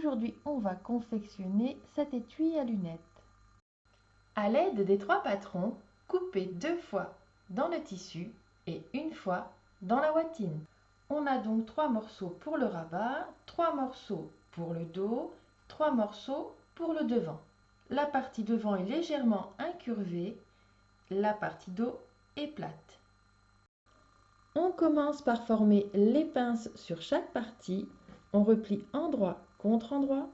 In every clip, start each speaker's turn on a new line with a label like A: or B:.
A: Aujourd'hui, on va confectionner cet étui à lunettes. À l'aide des 3 patrons, coupez 2 fois dans le tissu et 1 fois dans la watine. On a donc 3 morceaux pour le rabat, 3 morceaux pour le dos, 3 morceaux pour le devant. La partie devant est légèrement incurvée, la partie dos est plate. On commence par former les pinces sur chaque partie. On replie endroit contre endroit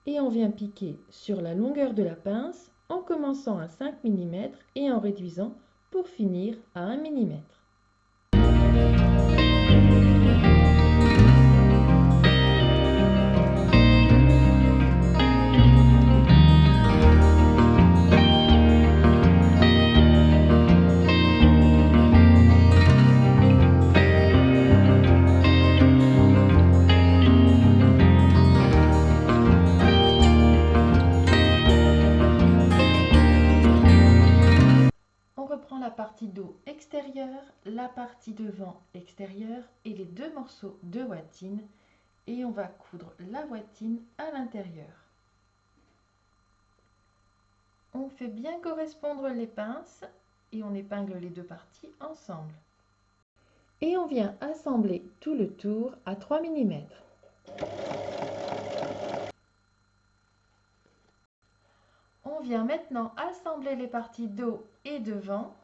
A: et on vient piquer sur la longueur de la pince en commençant à 5 mm et en réduisant pour finir à 1 mm. On reprend la partie dos extérieure, la partie devant extérieure et les 2 morceaux de watine et on va coudre la watine à l'intérieur. On fait bien correspondre les pinces et on épingle les 2 parties ensemble. Et on vient assembler tout le tour à 3 mm. On vient maintenant assembler les parties dos et devant,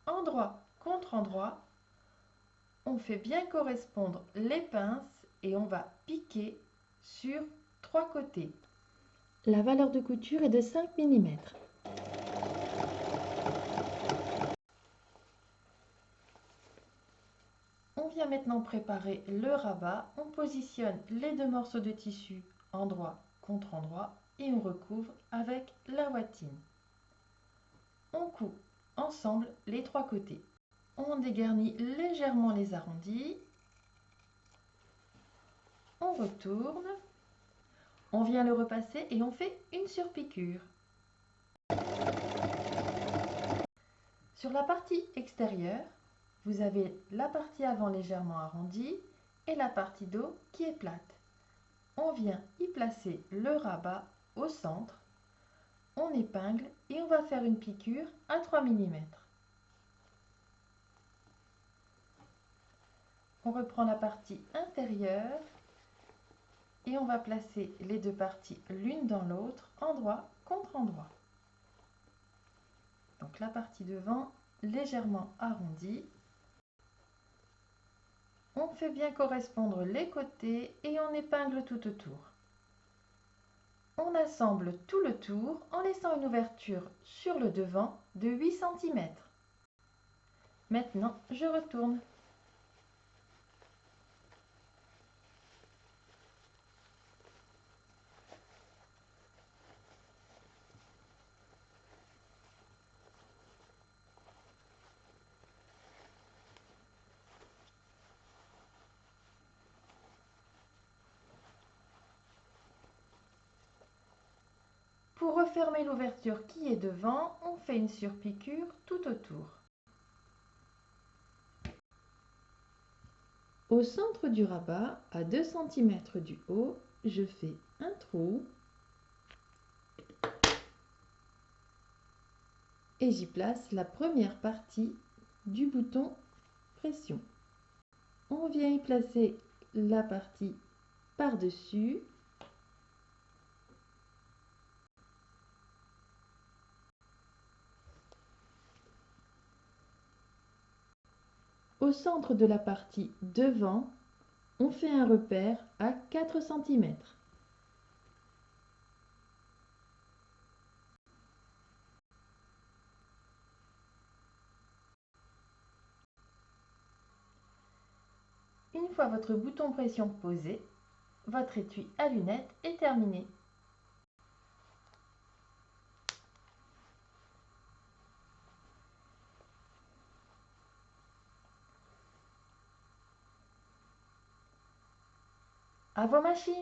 A: endroit contre endroit. On fait bien correspondre les pinces et on va piquer sur 3 côtés. La valeur de couture est de 5 mm. On vient maintenant préparer le rabat. On positionne les 2 morceaux de tissu endroit contre endroit et on recouvre avec la watine. On coud ensemble les 3 côtés. On dégarnit légèrement les arrondis. On retourne. On vient le repasser et on fait une surpiqûre. Sur la partie extérieure, vous avez la partie avant légèrement arrondie et la partie dos qui est plate. On vient y placer le rabat au centre. On épingle et on va faire une piqûre à 3 mm. On reprend la partie intérieure et on va placer les 2 parties l'une dans l'autre, endroit contre endroit. Donc la partie devant légèrement arrondie. On fait bien correspondre les côtés et on épingle tout autour. On assemble tout le tour en laissant une ouverture sur le devant de 8 cm. Maintenant, je retourne. Pour refermer l'ouverture qui est devant, on fait une surpiqûre tout autour. Au centre du rabat, à 2 cm du haut, je fais un trou et j'y place la première partie du bouton pression. On vient y placer la partie par-dessus. Au centre de la partie devant, on fait un repère à 4 cm. Une fois votre bouton pression posé, votre étui à lunettes est terminé. À vos machines!